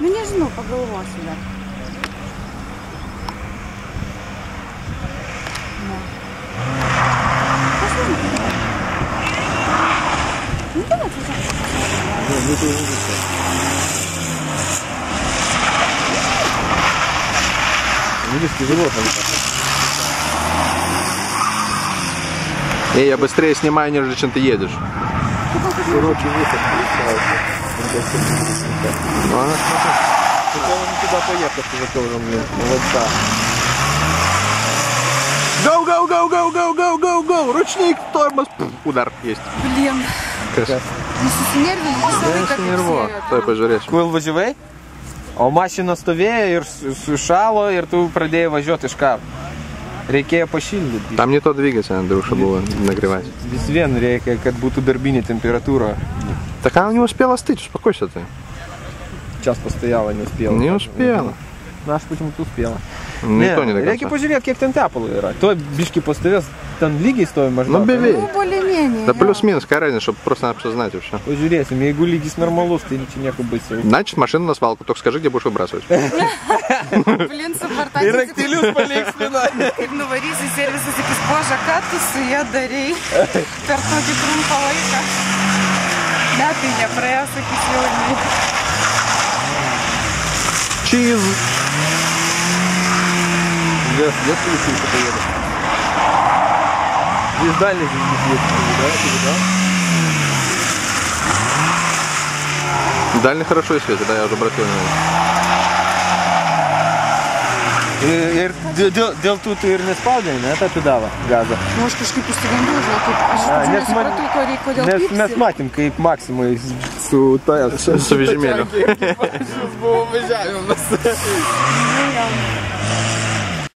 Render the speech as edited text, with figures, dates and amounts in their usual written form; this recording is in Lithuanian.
Nu nežinau, pagalvosiu dar. Ne. Kas nežinau? Nu tai atvažiuoju. Nu tai viskas. Видишь, тяжело там. Эй, я быстрее снимаю, нежели чем ты едешь. Широкий выход представился. Ну, ага, смотри. Хотел он туда поехать уже тоже, блин, молодца. Go, go, go, go, go, go, go, go! Ручник, тормоз. Удар есть. Блін. Красиво. Nu susinervinau, Я нерву. Стой, пожурėsiu. Kol važiavai? O mašina stovėjo ir sušalo ir tu pradėjai važiuoti iš karo. Reikėjo pašildyti. Там не тот двигатель, Андрюша, было нагревать. Vis vien reikia, kad būtų darbinė temperatūra. Так она не успела остыть, успокойся ты. Час постояла, не успела. Не успела. Наш почему-то успела. Никто не до Reikia конца. pažiūrėti, kiek ten tepalo yra. To biški pastovės, ten lygiai stovi maždaug. Ну, беви. Nu, более-менее. Да плюс-минус, какая разница, чтобы просто надо знать и все. Pažiūrėsim, jeigu lygis normalus, tai čia nieko baisiau. Значит, машину на свалку, только скажи, где будешь выбрасывать. Блін, supartatysi. Ir raktelius paliksina. Kaip nuvarysi servisas, sakys, bože, ką tu su ją darei per tokį trumpą laiką. Metai nepraėjo, sakys, jau jinai. Чиз. Я слышу, что поеду. Здесь дальний здесь есть, да? Дальний хорошо и светит, да, я уже обратил внимание. Ir dėl tų tu ir nespaudai, ne, tą pedalą gazą. Nu, aš kažkaip išsigandu, žinau, kaip aš nesupratau, kodėl Nes pypsi. mes matėm, kaip Maksimai su toje Su vežimėliu. buvo važiavimas.